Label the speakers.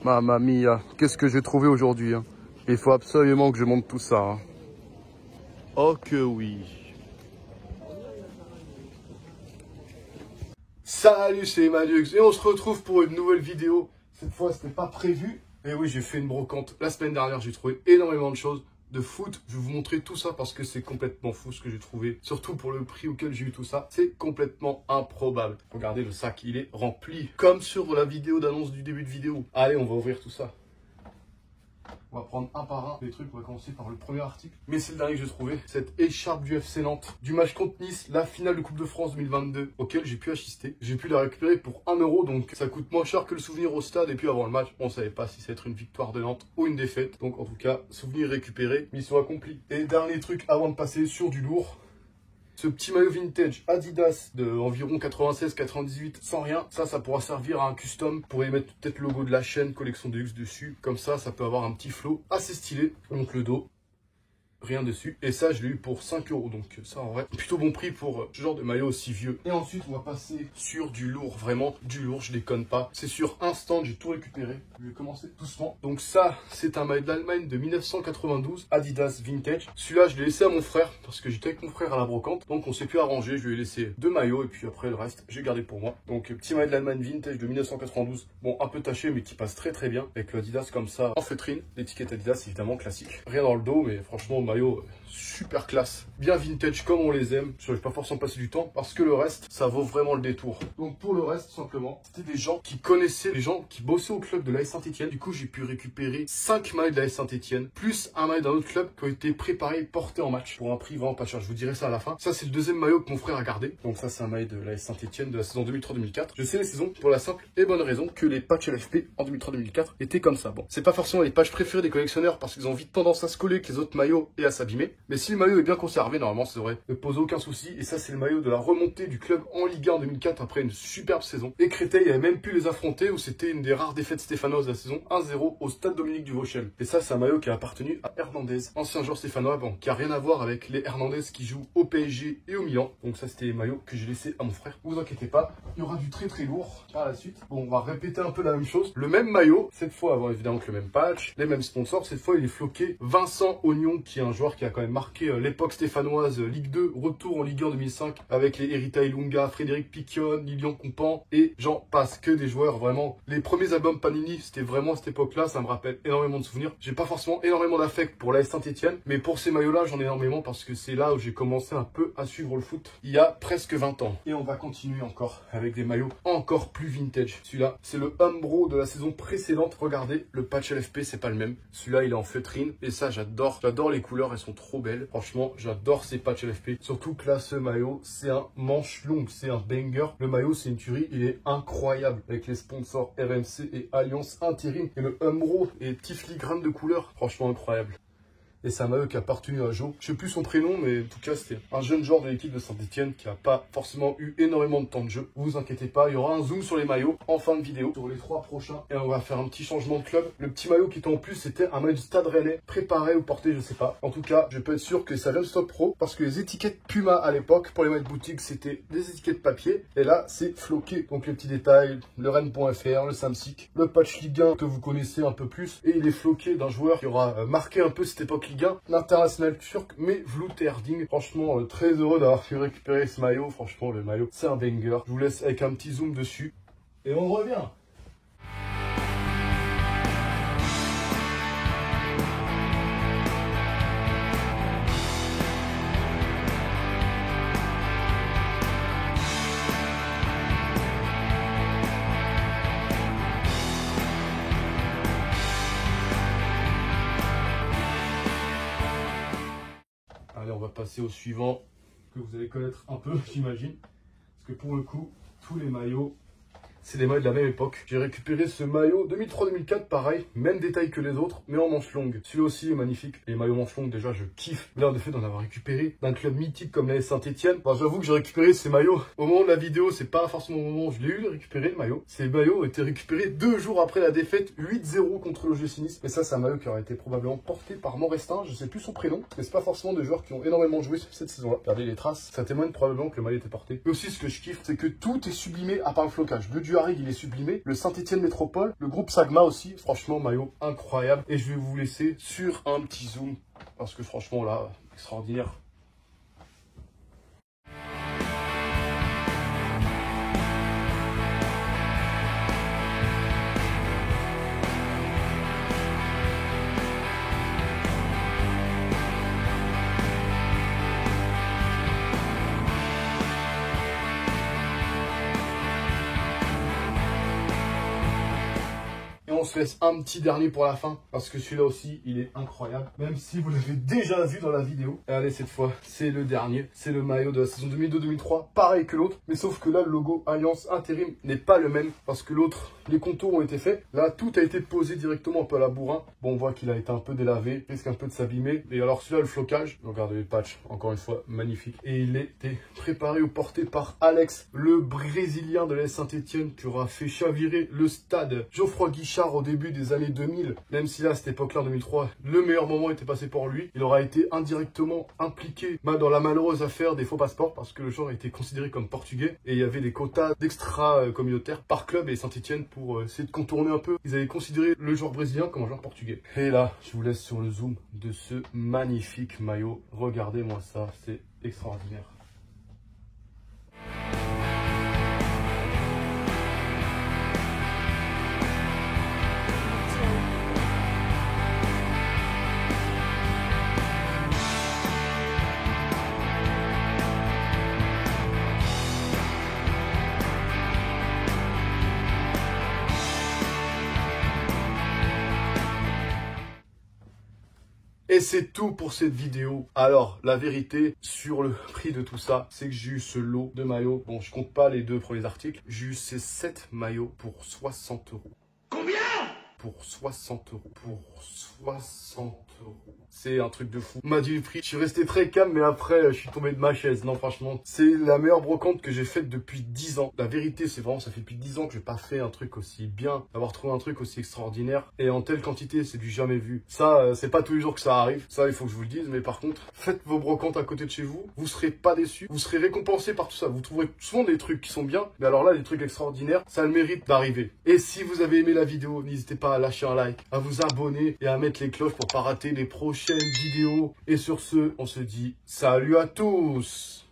Speaker 1: Mamma mia, qu'est-ce que j'ai trouvé aujourd'hui, hein. Il faut absolument que je monte tout ça, hein. Oh que oui. Salut, c'est Malux et on se retrouve pour une nouvelle vidéo. Cette fois, c'était pas prévu. Et oui, j'ai fait une brocante. La semaine dernière, j'ai trouvé énormément de choses. De foot, je vais vous montrer tout ça parce que c'est complètement fou ce que j'ai trouvé. Surtout pour le prix auquel j'ai eu tout ça, c'est complètement improbable. Regardez, le sac, il est rempli. Comme sur la vidéo d'annonce du début de vidéo. Allez, on va ouvrir tout ça. On va prendre un par un les trucs. On va commencer par le premier article. Mais c'est le dernier que j'ai trouvé. Cette écharpe du FC Nantes, du match contre Nice, la finale de Coupe de France 2022, auquel j'ai pu assister. J'ai pu la récupérer pour 1 €, donc ça coûte moins cher que le souvenir au stade. Et puis avant le match, on savait pas si ça allait être une victoire de Nantes ou une défaite. Donc en tout cas, souvenir récupéré, mission accomplie. Et dernier truc avant de passer sur du lourd. Ce petit maillot vintage Adidas de environ 96-98 sans rien, ça pourra servir à un custom. Vous pourrez mettre peut-être le logo de la chaîne Collection de luxe dessus. Comme ça peut avoir un petit flow assez stylé. Donc le dos, rien dessus. Et ça, je l'ai eu pour 5 €. Donc ça, en vrai, plutôt bon prix pour ce genre de maillot aussi vieux. Et ensuite, on va passer sur du lourd. Vraiment, du lourd, je déconne pas. C'est sur Instant, j'ai tout récupéré. Je vais commencer doucement. Donc ça, c'est un maillot d'Allemagne de 1992, Adidas Vintage. Celui-là, je l'ai laissé à mon frère, parce que j'étais avec mon frère à la brocante. Donc on s'est plus arrangé. Je lui ai laissé 2 maillots, et puis après, le reste, j'ai gardé pour moi. Donc petit maillot de l'Allemagne Vintage de 1992. Bon, un peu taché, mais qui passe très très bien. Avec le Adidas comme ça, en feutrine. L'étiquette Adidas, évidemment, classique. Rien dans le dos, mais franchement, maillot super classe, bien vintage comme on les aime. Je ne vais pas forcément passer du temps parce que le reste, ça vaut vraiment le détour. Donc pour le reste, simplement, c'était des gens qui connaissaient, les gens qui bossaient au club de l'AS Saint-Etienne. Du coup, j'ai pu récupérer 5 maillots de l'AS Saint-Etienne, plus un maillot d'un autre club qui ont été préparés et portés en match pour un prix vraiment pas cher. Je vous dirai ça à la fin. Ça, c'est le deuxième maillot que mon frère a gardé. Donc ça, c'est un maillot de l'AS Saint-Etienne de la saison 2003-2004. Je sais les saisons pour la simple et bonne raison que les patchs LFP en 2003-2004 étaient comme ça. Bon, c'est pas forcément les patchs préférés des collectionneurs parce qu'ils ont vite tendance à se coller avec les autres maillots et à s'abîmer. Mais si le maillot est bien conservé, normalement, ça devrait ne poser aucun souci. Et ça, c'est le maillot de la remontée du club en Ligue 1 en 2004 après une superbe saison. Et Créteil avait même pu les affronter où c'était une des rares défaites stéphanoises de la saison 1-0 au stade Dominique Duvauchel. Et ça, c'est un maillot qui a appartenu à Hernandez, ancien joueur stéphanois, bon, qui a rien à voir avec les Hernandez qui jouent au PSG et au Milan. Donc ça, c'était les maillots que j'ai laissé à mon frère. Vous inquiétez pas, il y aura du très très lourd par la suite. Bon, on va répéter un peu la même chose. Le même maillot, cette fois avoir évidemment que le même patch, les mêmes sponsors. Cette fois, il est floqué Vincent Ognon, qui est un joueur qui a quand même marqué l'époque stéphanoise, Ligue 2, retour en Ligue 1 2005 avec les Erita Ilunga, Frédéric Piquion, Lilian Compan et j'en passe, que des joueurs vraiment. Les premiers albums Panini, c'était vraiment à cette époque-là, ça me rappelle énormément de souvenirs. J'ai pas forcément énormément d'affect pour l'AS Saint-Etienne, mais pour ces maillots-là, j'en ai énormément parce que c'est là où j'ai commencé un peu à suivre le foot il y a presque 20 ans. Et on va continuer encore avec des maillots encore plus vintage. Celui-là, c'est le Umbro de la saison précédente. Regardez, le patch LFP, c'est pas le même. Celui-là, il est en feutrine et ça, j'adore. J'adore les couleurs, elles sont trop belles. Franchement, j'adore ces patchs LFP. Surtout que là, ce maillot, c'est un manche longue, c'est un banger. Le maillot, c'est une tuerie, il est incroyable. Avec les sponsors RMC et Alliance Intérim. Et le Umbro et petit filigrane de couleurs. Franchement, incroyable. Et c'est un maillot qui a appartenu à Joe. Je sais plus son prénom, mais en tout cas, c'était un jeune joueur de l'équipe de Saint-Etienne qui n'a pas forcément eu énormément de temps de jeu. Vous inquiétez pas, il y aura un zoom sur les maillots en fin de vidéo, sur les 3 prochains. Et on va faire un petit changement de club. Le petit maillot qui était en plus, c'était un maillot du Stade Rennais, préparé ou porté, je sais pas. En tout cas, je peux être sûr que ça vient de Stock Pro, parce que les étiquettes Puma à l'époque, pour les maillots de boutique, c'était des étiquettes papier. Et là, c'est floqué. Donc les petits détails, le Rennes.fr, le Samsic, le patch Ligue 1 que vous connaissez un peu plus. Et il est floqué d'un joueur qui aura marqué un peu cette époque Ligue 1, l'international turc, mais Vlut Erding. Franchement, très heureux d'avoir pu récupérer ce maillot. Franchement, le maillot, c'est un banger. Je vous laisse avec un petit zoom dessus. Et on revient. Allez, on va passer au suivant, que vous allez connaître un peu, j'imagine. Parce que pour le coup, tous les maillots, c'est des maillots de la même époque. J'ai récupéré ce maillot 2003-2004, pareil, même détail que les autres, mais en manche longue. Celui-là aussi est magnifique. Les maillots manche longue, déjà, je kiffe. Là, de fait d'en avoir récupéré d'un club mythique comme l'AS Saint-Etienne. Enfin, j'avoue que j'ai récupéré ces maillots au moment de la vidéo, c'est pas forcément au moment où je l'ai eu de récupérer le maillot. Ces maillots ont été récupérés 2 jours après la défaite 8-0 contre le l'OGC Nice. Mais ça, c'est un maillot qui aurait été probablement porté par Morestin. Je sais plus son prénom, mais c'est pas forcément des joueurs qui ont énormément joué cette saison-là. Regardez les traces, ça témoigne probablement que le maillot était porté. Mais aussi, ce que je kiffe, c'est que tout est sublimé à part le flocage. Le du Harig, il est sublimé. Le Saint-Etienne Métropole. Le groupe Sagma aussi. Franchement, maillot incroyable. Et je vais vous laisser sur un petit zoom. Parce que franchement, là, extraordinaire. On se laisse un petit dernier pour la fin parce que celui-là aussi il est incroyable, même si vous l'avez déjà vu dans la vidéo. Et allez, cette fois c'est le dernier, c'est le maillot de la saison 2002-2003, pareil que l'autre, mais sauf que là le logo Alliance Intérim n'est pas le même parce que l'autre, les contours ont été faits. Là tout a été posé directement un peu à la bourrin. Bon, on voit qu'il a été un peu délavé, risque un peu de s'abîmer. Et alors celui-là, le flocage, regardez les patchs, encore une fois magnifique, et il était préparé ou porté par Alex, le Brésilien de l'AS Saint-Etienne qui aura fait chavirer le stade Geoffroy Guichard au début des années 2000, même si là, à cette époque-là, en 2003, le meilleur moment était passé pour lui. Il aura été indirectement impliqué dans la malheureuse affaire des faux passeports parce que le joueur a été considéré comme portugais et il y avait des quotas d'extra-communautaires par club et Saint-Etienne pour essayer de contourner un peu. Ils avaient considéré le joueur brésilien comme un joueur portugais. Et là, je vous laisse sur le zoom de ce magnifique maillot. Regardez-moi ça, c'est extraordinaire. Et c'est tout pour cette vidéo. Alors, la vérité sur le prix de tout ça, c'est que j'ai eu ce lot de maillots. Bon, je compte pas les 2 premiers articles. J'ai eu ces 7 maillots pour 60 €.
Speaker 2: Combien?
Speaker 1: Pour 60 €. Pour 60 €. C'est un truc de fou. On m'a dit le prix. Je suis resté très calme, mais après, je suis tombé de ma chaise. Non, franchement, c'est la meilleure brocante que j'ai faite depuis 10 ans. La vérité, c'est vraiment, ça fait depuis 10 ans que j'ai pas fait un truc aussi bien, d'avoir trouvé un truc aussi extraordinaire. Et en telle quantité, c'est du jamais vu. Ça, c'est pas tous les jours que ça arrive. Ça, il faut que je vous le dise. Mais par contre, faites vos brocantes à côté de chez vous. Vous serez pas déçus. Vous serez récompensés par tout ça. Vous trouverez souvent des trucs qui sont bien. Mais alors là, des trucs extraordinaires, ça a le mérite d'arriver. Et si vous avez aimé la vidéo, n'hésitez pas à lâcher un like, à vous abonner et à mettre les cloches pour pas rater les prochaines vidéos. Et sur ce, on se dit salut à tous!